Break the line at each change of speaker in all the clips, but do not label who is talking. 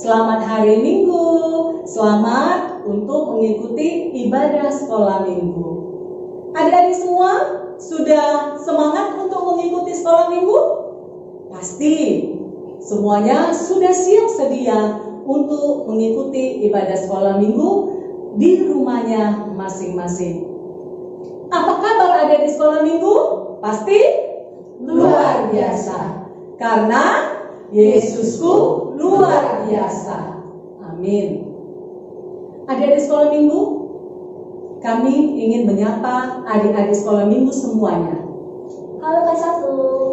Selamat hari Minggu. Selamat untuk mengikuti ibadah sekolah Minggu. Adik-adik semua sudah semangat untuk mengikuti sekolah Minggu? Pasti. Semuanya sudah siap sedia untuk mengikuti ibadah sekolah Minggu di rumahnya masing-masing. Apa kabar adik di sekolah Minggu? Pasti luar biasa. Karena Yesusku luar biasa. Amin. Adik-adik sekolah Minggu, kami ingin menyapa adik-adik sekolah Minggu semuanya.
Halo Kak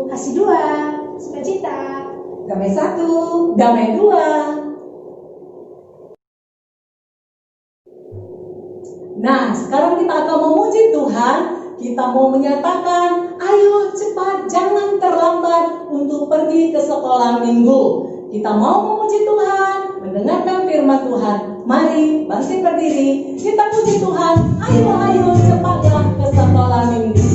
1, kasih 2, sukacita.
Damai 1, damai 2. Nah, sekarang kita akan memuji Tuhan. Kita mau menyatakan, ayo cepat, jangan terlambat untuk pergi ke sekolah Minggu. Kita mau memuji Tuhan, mendengarkan firman Tuhan. Mari bangkit berdiri, kita puji Tuhan. Ayo cepatlah ke sekolah Minggu.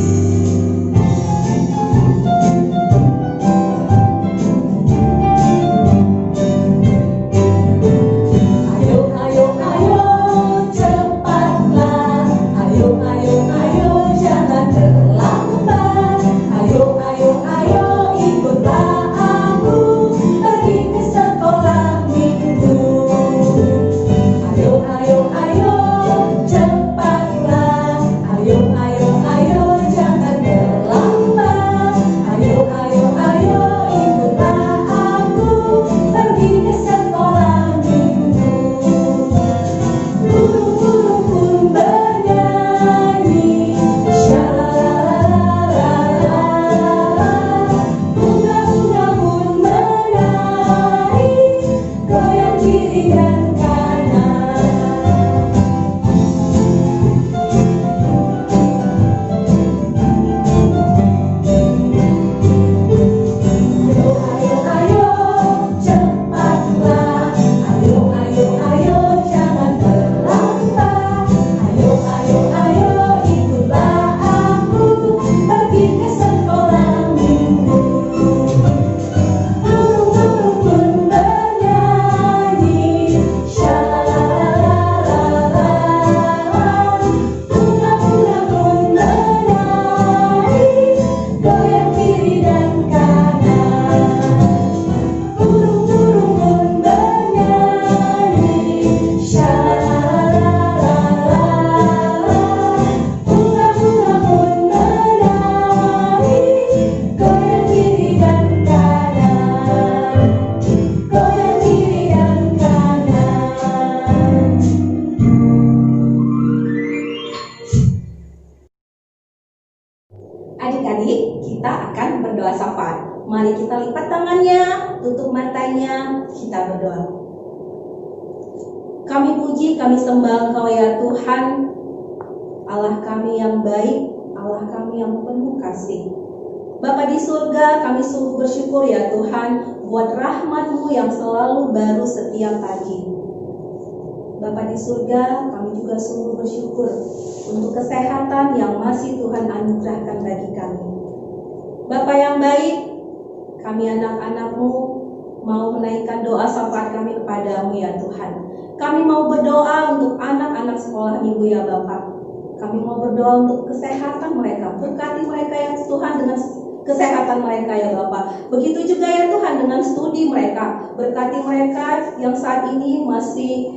Adik-adik, kita akan berdoa syafaat. Mari kita lipat tangannya, tutup matanya, kita berdoa. Kami puji, kami sembah Engkau ya Tuhan, Allah kami yang baik, Allah kami yang penuh kasih. Bapa di surga, kami sungguh bersyukur ya Tuhan buat rahmat-Mu yang selalu baru setiap pagi. Bapa di surga, kami juga sungguh bersyukur untuk kesehatan yang masih Tuhan anugerahkan bagi kami. Bapa yang baik, kami anak-anak-Mu mau menaikkan doa syafaat kami kepadamu ya Tuhan. Kami mau berdoa untuk anak-anak sekolah Minggu ya Bapak. Kami mau berdoa untuk kesehatan mereka. Berkati mereka ya Tuhan dengan kesehatan mereka ya Bapak. Begitu juga ya Tuhan dengan studi mereka. Berkati mereka yang saat ini masih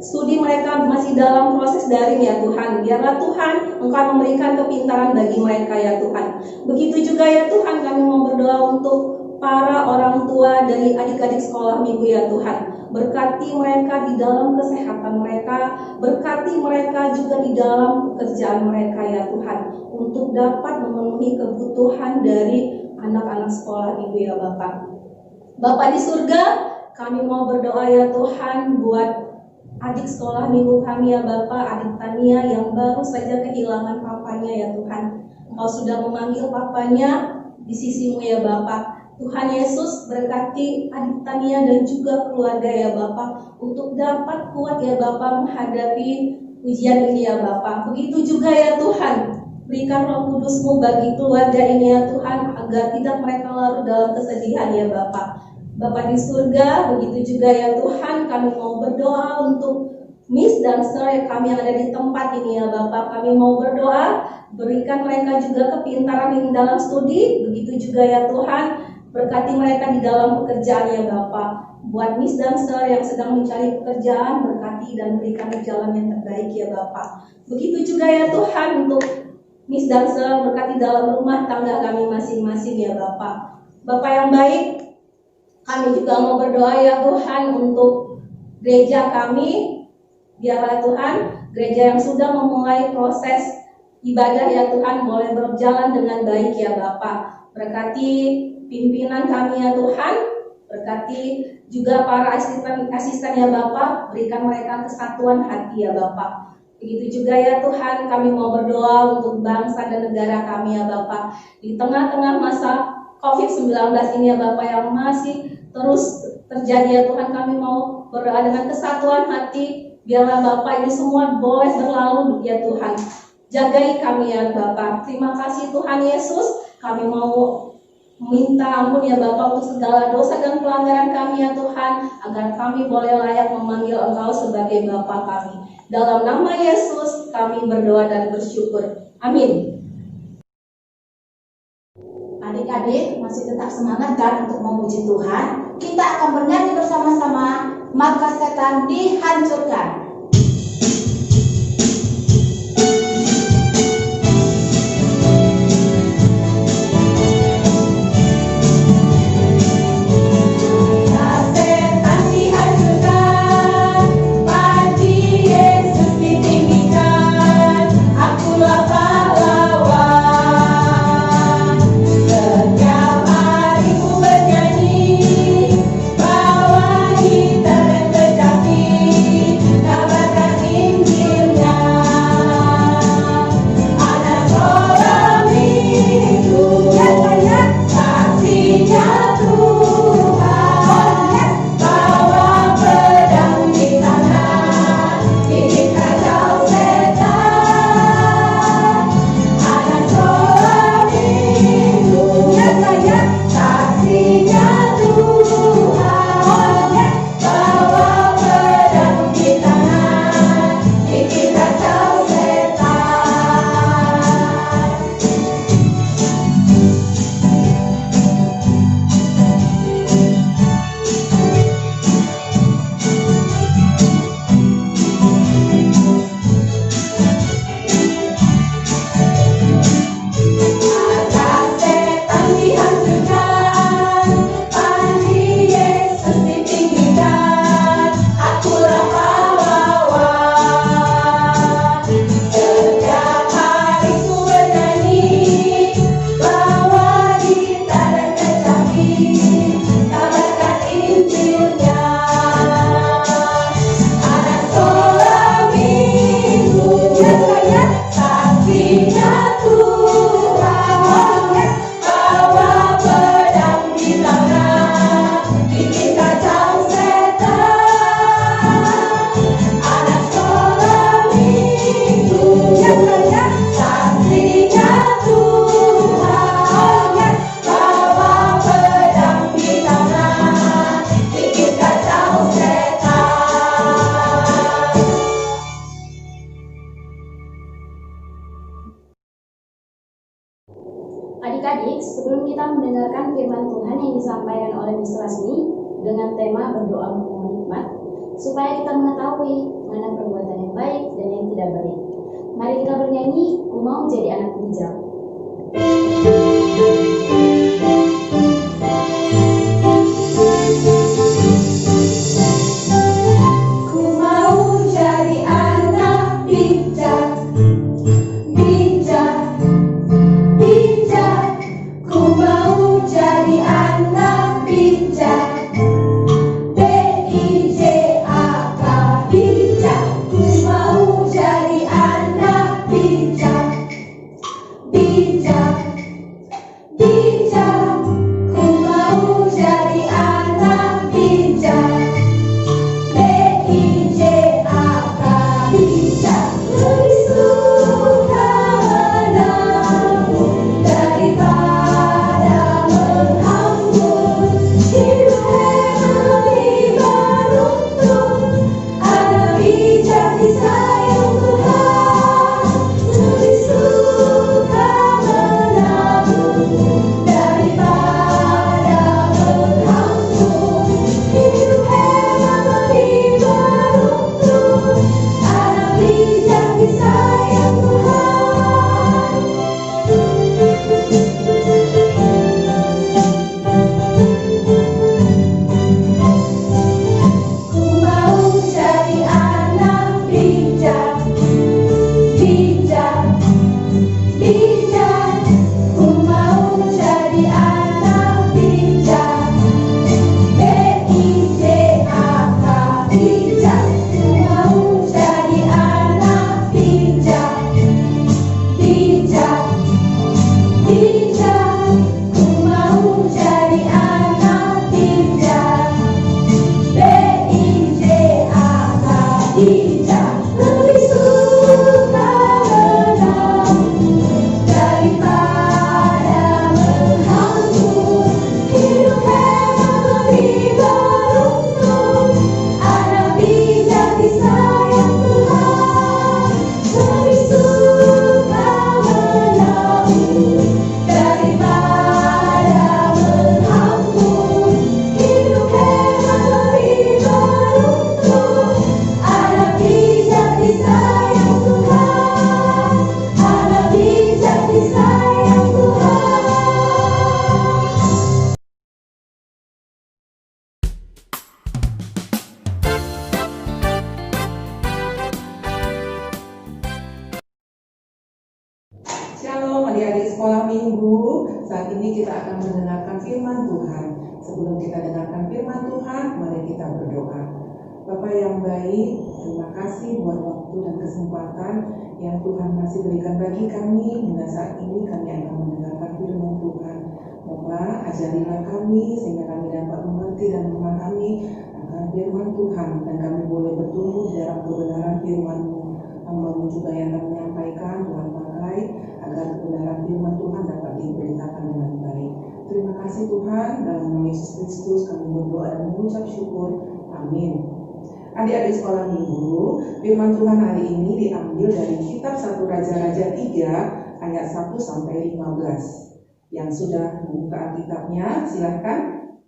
studi mereka masih dalam proses daring ya Tuhan. Biarlah Tuhan Engkau memberikan kepintaran bagi mereka ya Tuhan. Begitu juga ya Tuhan kami mau berdoa untuk para orang tua dari adik-adik sekolah Minggu ya Tuhan. Berkati mereka di dalam kesehatan mereka. Berkati mereka juga di dalam pekerjaan mereka ya Tuhan. Untuk dapat memenuhi kebutuhan dari anak-anak sekolah Minggu ya Bapak. Bapak di surga, kami mau berdoa ya Tuhan buat adik sekolah Minggu kami ya Bapak, adik Tania yang baru saja kehilangan papanya ya Tuhan. Engkau sudah memanggil papanya di sisi-Mu ya Bapak. Tuhan Yesus berkati adik Tania dan juga keluarga ya Bapak untuk dapat kuat ya Bapak menghadapi ujian ini ya Bapak. Begitu juga ya Tuhan, berikan Roh Kudus-Mu bagi keluarga ini ya Tuhan agar tidak mereka larut dalam kesedihan ya Bapak. Bapa di surga, begitu juga ya Tuhan, kami mau berdoa untuk Miss dan Sir kami yang ada di tempat ini ya Bapak. Kami mau berdoa, berikan mereka juga kepintaran yang dalam studi, begitu juga ya Tuhan, berkati mereka di dalam pekerjaan ya Bapak. Buat Miss dan Sir yang sedang mencari pekerjaan, berkati dan berikan jalan yang terbaik ya Bapak. Begitu juga ya Tuhan untuk Miss dan Sir, berkati dalam rumah tangga kami masing-masing ya Bapak. Bapak yang baik, kami juga mau berdoa ya Tuhan untuk gereja kami. Biarlah Tuhan, gereja yang sudah memulai proses ibadah ya Tuhan boleh berjalan dengan baik ya Bapak. Berkati pimpinan kami ya Tuhan, berkati juga para asisten ya Bapak, berikan mereka kesatuan hati ya Bapak. Begitu juga ya Tuhan, kami mau berdoa untuk bangsa dan negara kami ya Bapak. Di tengah-tengah masa COVID-19 ini ya Bapak yang masih terus terjadi ya Tuhan, kami mau berdoa dengan kesatuan hati. Biarlah Bapak ini semua boleh berlalu ya Tuhan. Jagai kami ya Bapak. Terima kasih Tuhan Yesus. Kami mau minta ampun ya Bapak untuk segala dosa dan pelanggaran kami ya Tuhan, agar kami boleh layak memanggil Engkau sebagai Bapa kami. Dalam nama Yesus kami berdoa dan bersyukur. Amin.
Adik-adik masih tetap semangat kan untuk memuji Tuhan? Kita akan bernyanyi bersama-sama, maka setan dihancurkan.
Adik-adik, sebelum kita mendengarkan firman Tuhan yang disampaikan oleh Miss Lasmi dengan tema berdoa untuk hikmat, supaya kita mengetahui mana perbuatan yang baik dan yang tidak baik. Mari kita bernyanyi, Ku Mau Jadi Anak Bijak.
Ku mau jadi anak bijak, bijak, bijak. Ku mau jadi anak bijak, B-I-J-A-K, bijak. Ku mau jadi anak bijak, bijak, bijak.
sekolah minggu, saat ini kita akan mendengarkan firman Tuhan. Sebelum kita dengarkan firman Tuhan, mari kita berdoa. Bapak yang baik, terima kasih buat waktu dan kesempatan yang Tuhan masih berikan bagi kami. Hingga saat ini kami akan mendengarkan firman Tuhan. Bapak, ajarilah kami sehingga kami dapat mengerti dan memahami akan firman Tuhan, dan kami boleh bertumbuh di dalam kebenaran firman-Mu. Hamba-Mu juga yang akan menyampaikan, Tuhan pakai agar kebenaran firman Tuhan dapat diberitakan dengan baik. Terima kasih Tuhan, dalam nama Yesus Kristus kami berdoa dan mengucap syukur. Amin. Adik-adik sekolah minggu, firman Tuhan hari ini diambil dari kitab 1 Raja-Raja 3 ayat 1 sampai 15. Yang sudah membuka Alkitabnya, silahkan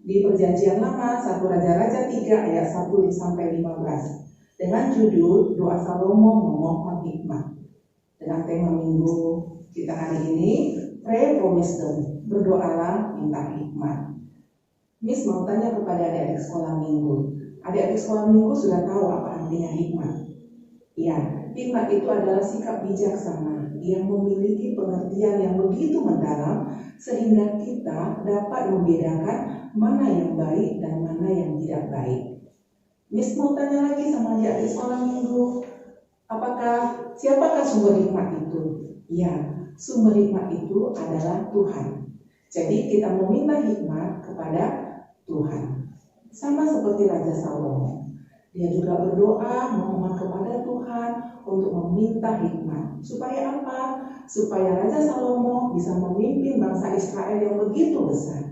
di Perjanjian Lama 1 Raja-Raja 3 ayat 1 sampai 15 dengan judul Doa Salomo Memohon Hikmat. Dengan tema minggu kita hari ini, Pray for Wisdom, berdoalah minta hikmat. Miss mau tanya kepada adik-adik sekolah minggu. Adik-adik sekolah minggu sudah tahu apa artinya hikmat? Ya, hikmat itu adalah sikap bijaksana yang memiliki pengertian yang begitu mendalam sehingga kita dapat membedakan mana yang baik dan mana yang tidak baik. Miss mau tanya lagi sama adik-adik sekolah minggu, siapakah sumber hikmat itu? Ya, sumber hikmat itu adalah Tuhan. Jadi kita meminta hikmat kepada Tuhan. Sama seperti Raja Salomo, dia juga berdoa memohon kepada Tuhan untuk meminta hikmat. Supaya apa? Supaya Raja Salomo bisa memimpin bangsa Israel yang begitu besar,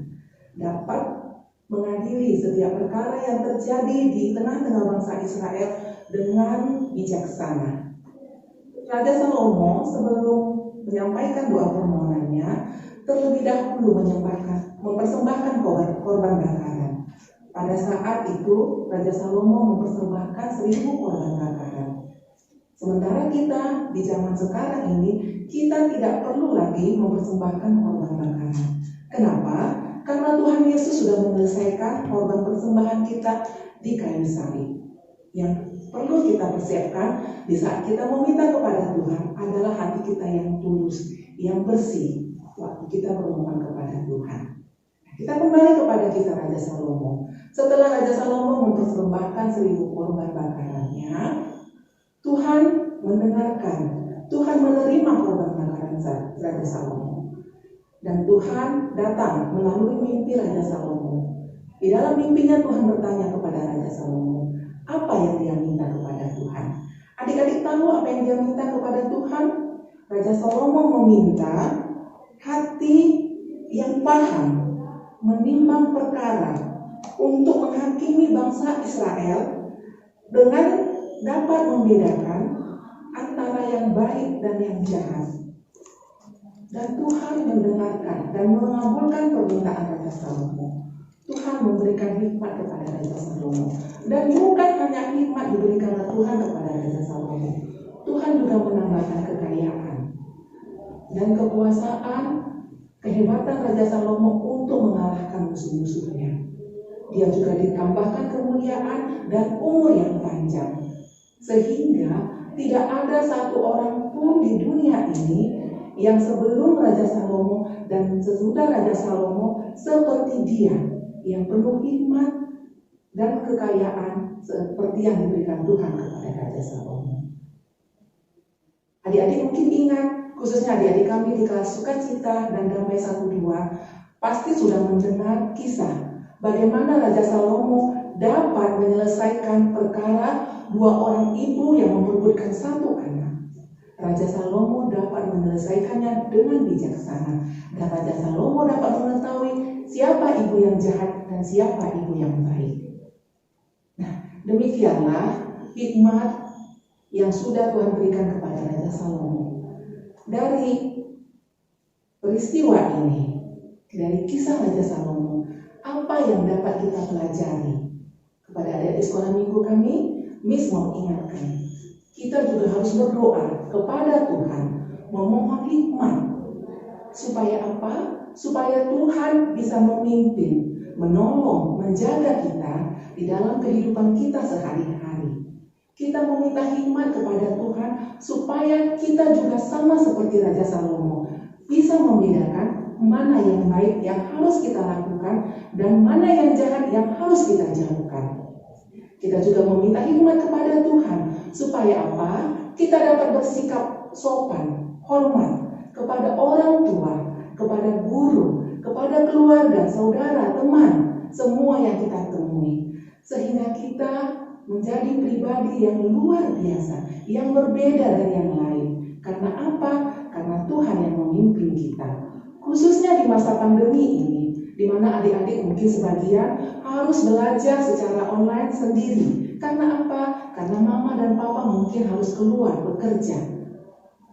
dapat mengadili setiap perkara yang terjadi di tengah-tengah bangsa Israel dengan bijaksana. Raja Salomo sebelum menyampaikan doa permohonannya, terlebih dahulu mempersembahkan korban bakaran. Pada saat itu Raja Salomo mempersembahkan 1000 korban bakaran. Sementara kita di zaman sekarang ini, kita tidak perlu lagi mempersembahkan korban bakaran. Kenapa? Karena Tuhan Yesus sudah menyelesaikan korban persembahan kita di kayu salib. Yang perlu kita persiapkan di saat kita meminta kepada Tuhan adalah hati kita yang tulus, yang bersih waktu kita bermohon kepada Tuhan. Kita kembali kepada kisah Raja Salomo. Setelah Raja Salomo mempersembahkan 1000 korban bakarannya, Tuhan mendengarkan, Tuhan menerima korban bakaran Raja Salomo. Dan Tuhan datang melalui mimpi Raja Salomo. Di dalam mimpinya Tuhan bertanya kepada Raja Salomo, apa yang dia minta kepada Tuhan? Adik-adik tahu apa yang dia minta kepada Tuhan? Raja Salomo meminta hati yang paham, menimbang perkara untuk menghakimi bangsa Israel dengan dapat membedakan antara yang baik dan yang jahat. Dan Tuhan mendengarkan dan mengabulkan permintaan Raja Salomo. Tuhan memberikan hikmat kepada Raja Salomo. Dan bukan hanya hikmat diberikan Tuhan kepada Raja Salomo, Tuhan juga menambahkan kekayaan dan kekuasaan, kehebatan Raja Salomo untuk mengalahkan musuh-musuhnya. Dia juga ditambahkan kemuliaan dan umur yang panjang, sehingga tidak ada satu orang pun di dunia ini yang sebelum Raja Salomo dan sesudah Raja Salomo seperti dia, yang penuh hikmat dan kekayaan seperti yang diberikan Tuhan kepada Raja Salomo. Adik-adik mungkin ingat, khususnya adik-adik kami di kelas sukacita dan damai 1-2, pasti sudah mendengar kisah bagaimana Raja Salomo dapat menyelesaikan perkara 2 orang ibu yang memperebutkan 1 anak. Raja Salomo dapat menyelesaikannya dengan bijaksana, dan Raja Salomo dapat mengetahui siapa ibu yang jahat dan siapa ibu yang baik. Nah, demikianlah hikmat yang sudah Tuhan berikan kepada Raja Salomo. Dari peristiwa ini, dari kisah Raja Salomo, apa yang dapat kita pelajari? Kepada adik-adik sekolah minggu kami, Miss mau ingatkan, kita juga harus berdoa kepada Tuhan, memohon hikmat. Supaya apa? Supaya Tuhan bisa memimpin, menolong, menjaga kita di dalam kehidupan kita sehari-hari. Kita meminta hikmat kepada Tuhan supaya kita juga sama seperti Raja Salomo, bisa membedakan mana yang baik yang harus kita lakukan dan mana yang jahat yang harus kita jauhkan. Kita juga meminta hikmat kepada Tuhan supaya apa? Kita dapat bersikap sopan, hormat kepada orang tua, kepada guru, kepada keluarga, saudara, teman, semua yang kita temui. Sehingga kita menjadi pribadi yang luar biasa, yang berbeda dari yang lain. Karena apa? Karena Tuhan yang memimpin kita. Khususnya di masa pandemi ini, di mana adik-adik mungkin sebagian harus belajar secara online sendiri. Karena apa? Karena mama dan papa mungkin harus keluar bekerja.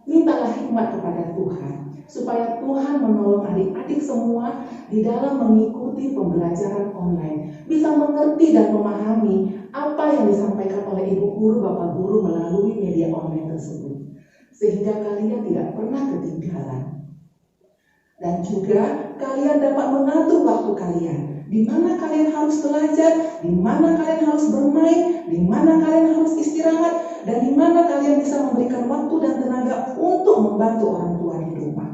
Mintalah hikmat kepada Tuhan, supaya Tuhan menolong adik-adik semua di dalam mengikuti pembelajaran online. Bisa mengerti dan memahami apa yang disampaikan oleh ibu guru, bapak guru melalui media online tersebut. Sehingga kalian tidak pernah ketinggalan. Dan juga kalian dapat mengatur waktu kalian. Di mana kalian harus belajar, di mana kalian harus bermain, di mana kalian harus istirahat, dan di mana kalian bisa memberikan waktu dan tenaga untuk membantu orang tua di rumah.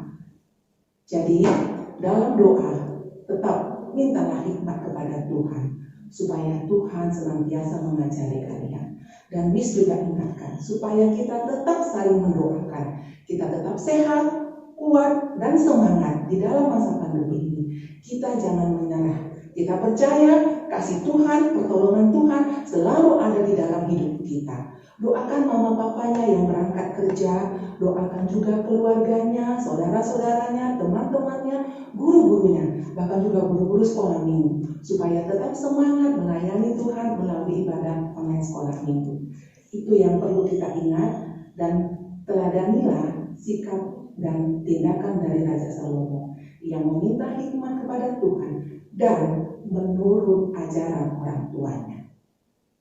Jadi, dalam doa, tetap mintalah hikmat kepada Tuhan, supaya Tuhan senantiasa mengajari kalian. Dan Miss juga ingatkan, supaya kita tetap saling mendoakan, kita tetap sehat, kuat, dan semangat di dalam masa pandemi ini. Kita jangan menyerah. Kita percaya kasih Tuhan, pertolongan Tuhan selalu ada di dalam hidup kita. Doakan mama papanya yang berangkat kerja, doakan juga keluarganya, saudara-saudaranya, teman-temannya, guru-gurunya, bahkan juga guru-guru sekolah minggu, supaya tetap semangat melayani Tuhan melalui ibadah online sekolah minggu. Itu yang perlu kita ingat, dan teladanilah sikap dan tindakan dari Raja Salomo yang meminta hikmat kepada Tuhan dan menurut ajaran orang tuanya.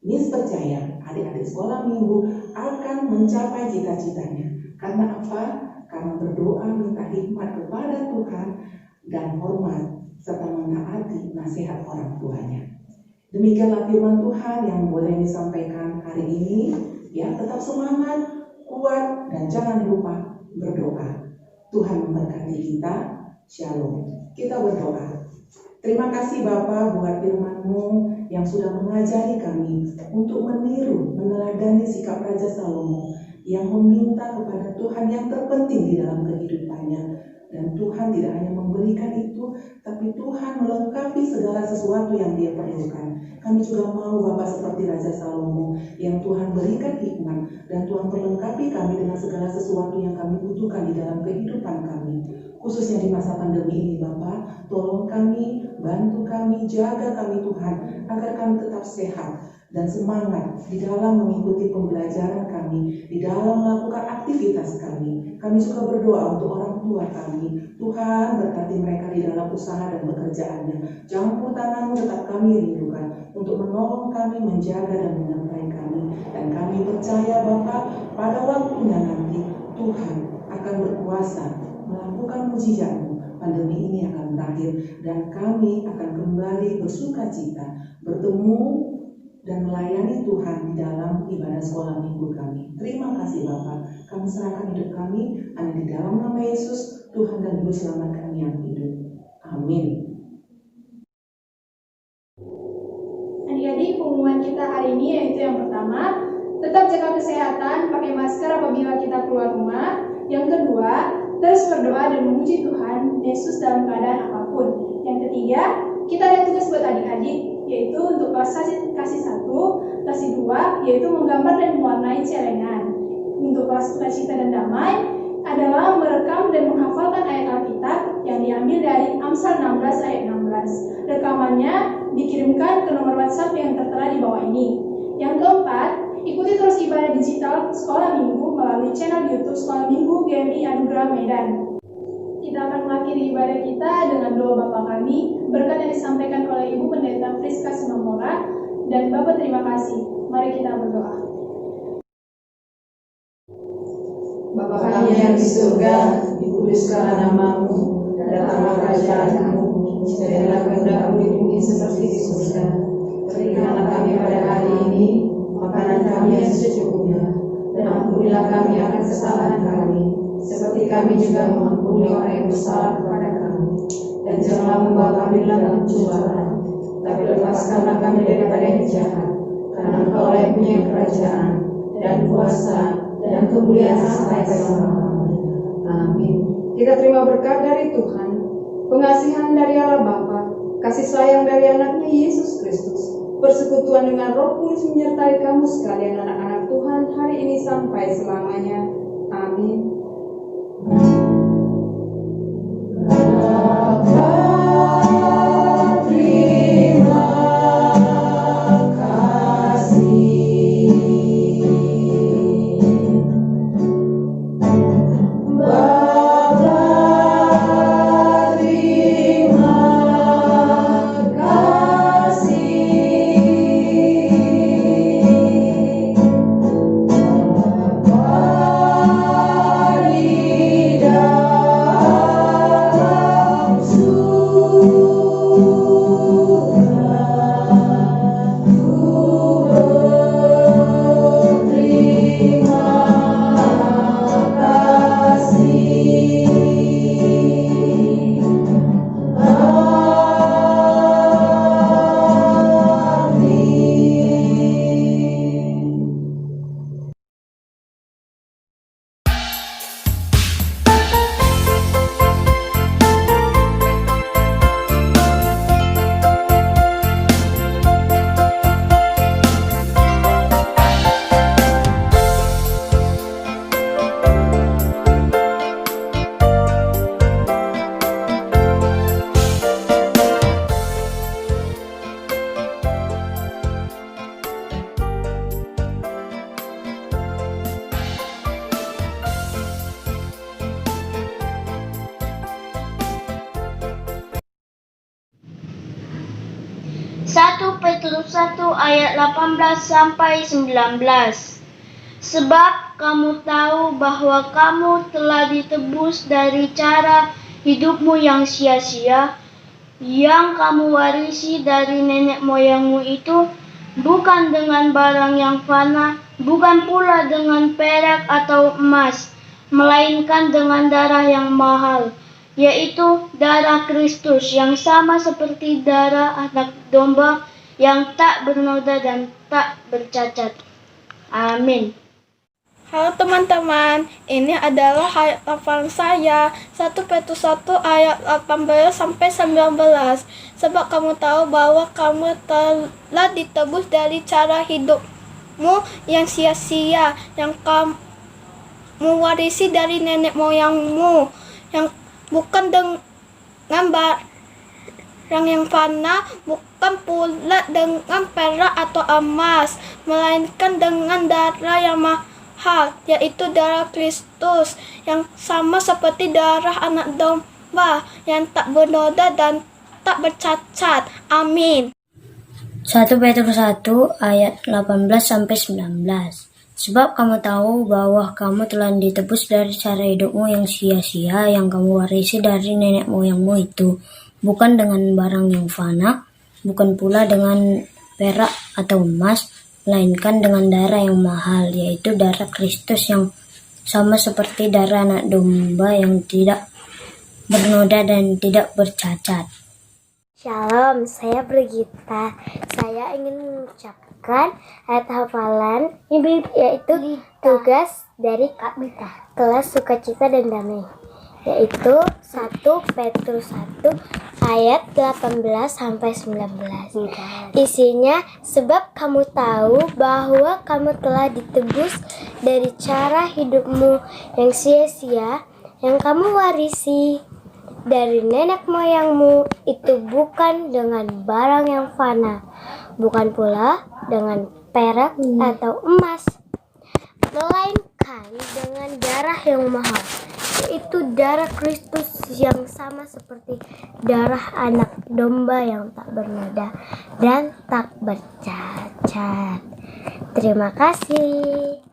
Miss percaya adik-adik sekolah minggu akan mencapai cita-citanya. Karena apa? Karena berdoa minta hikmat kepada Tuhan dan hormat serta menaati nasihat orang tuanya. Demikianlah firman Tuhan yang boleh disampaikan hari ini. Ya, tetap semangat, kuat, dan jangan lupa berdoa. Tuhan memberkati kita. Shalom. Kita berdoa. Terima kasih Bapa buat firman-Mu yang sudah mengajari kami untuk meniru, meneladani sikap Raja Salomo yang meminta kepada Tuhan yang terpenting di dalam kehidupannya. Dan Tuhan tidak hanya memberikan itu, tapi Tuhan melengkapi segala sesuatu yang Dia perlukan. Kami juga mau Bapak seperti Raja Salomo yang Tuhan berikan hikmat dan Tuhan perlengkapi kami dengan segala sesuatu yang kami butuhkan di dalam kehidupan kami. Khususnya di masa pandemi ini Bapak, tolong kami, bantu kami, jaga kami Tuhan, agar kami tetap sehat dan semangat di dalam mengikuti pembelajaran kami, di dalam melakukan aktivitas kami. Kami juga berdoa untuk orang tua kami. Tuhan berkati mereka di dalam usaha dan pekerjaannya. Campur tangan-Mu tetap kami rindukan untuk menolong kami, menjaga dan menyertai kami. Dan kami percaya Bapa, pada waktunya nanti Tuhan akan berkuasa melakukan mujizat-Mu. Pandemi ini akan berakhir dan kami akan kembali bersuka cita, bertemu dan melayani Tuhan di dalam ibadah sekolah minggu kami. Terima kasih Bapak. Kami serahkan hidup kami hanya di dalam nama Yesus, Tuhan dan Juru Selamat kami yang hidup. Amin.
Adik-adik, pengumuman kita hari ini yaitu yang pertama, tetap jaga kesehatan, pakai masker apabila kita keluar rumah. Yang kedua, terus berdoa dan memuji Tuhan Yesus dalam keadaan apapun. Yang ketiga, kita ada tugas buat adik-adik, yaitu untuk kelas kasih 1, kasih 2, yaitu menggambar dan mewarnai celengan. Untuk kelas sukacita dan damai adalah merekam dan menghafalkan ayat Alkitab yang diambil dari Amsal 16 ayat 16. Rekamannya dikirimkan ke nomor WhatsApp yang tertera di bawah ini. Yang keempat, ikuti terus ibadah digital Sekolah Minggu melalui channel YouTube Sekolah Minggu GMI Anugerah Medan. Kita akan mengakhiri ibadah kita dengan doa Bapa kami, berkat yang disampaikan oleh Ibu Pendeta Friska Sinomora. Dan Bapa terima kasih. Mari kita berdoa.
Bapa kami yang di surga, dikuduskanlah nama-Mu, datanglah kerajaan-Mu, jadilah kehendak-Mu di bumi seperti di surga. Berikanlah kami pada hari ini makanan kami yang secukupnya, dan ampunilah kami akan kesalahan kami, seperti kami juga mengampuni orang yang bersalah kepada kami. Dan janganlah membawa kami dalam pencobaan, tapi lepaskanlah kami daripada yang jahat. Karena Engkau yang punya kerajaan, dan kuasa, dan kemuliaan sampai selama-lamanya. Amin. Kita terima berkat dari Tuhan, pengasihan dari Allah Bapa, kasih sayang dari anaknya Yesus Kristus, persekutuan dengan Roh Kudus menyertai kamu sekalian anak-anak Tuhan hari ini sampai selamanya. Amin.
Satu Petrus 1 ayat 18 sampai 19. Sebab kamu tahu bahwa kamu telah ditebus dari cara hidupmu yang sia-sia, yang kamu warisi dari nenek moyangmu itu, bukan dengan barang yang fana, bukan pula dengan perak atau emas, melainkan dengan darah yang mahal, yaitu darah Kristus yang sama seperti darah anak domba yang tak bernoda dan tak bercacat. Amin.
Halo teman-teman, ini adalah ayat hafalan saya 1 Petrus 1 ayat 18 sampai 19. Sebab kamu tahu bahwa kamu telah ditebus dari cara hidupmu yang sia-sia, yang kamu warisi dari nenek moyangmu, yang bukan dengan barang yang fana, bukan pula dengan perak atau emas, melainkan dengan darah yang mahal, yaitu darah Kristus, yang sama seperti darah anak domba, yang tak bernoda dan tak bercacat. Amin.
1 Petrus 1 ayat 18 sampai 19. Sebab kamu tahu bahwa kamu telah ditebus dari cara hidupmu yang sia-sia, yang kamu warisi dari nenek moyangmu itu, bukan dengan barang yang fana, bukan pula dengan perak atau emas, melainkan dengan darah yang mahal, yaitu darah Kristus yang sama seperti darah anak domba yang tidak bernoda dan tidak bercacat.
Shalom, saya Brigita. Saya ingin mengucapkan ayat hafalan ini, yaitu tugas dari kelas Sukacita dan Damai, yaitu 1 Petrus 1 ayat 18 sampai 19. Isinya, sebab kamu tahu bahwa kamu telah ditebus dari cara hidupmu yang sia-sia, yang kamu warisi dari nenek moyangmu itu, bukan dengan barang yang fana, bukan pula dengan perak atau emas, melainkan dengan darah yang mahal, yaitu darah Kristus yang sama seperti darah anak domba yang tak bernoda dan tak bercacat. Terima kasih.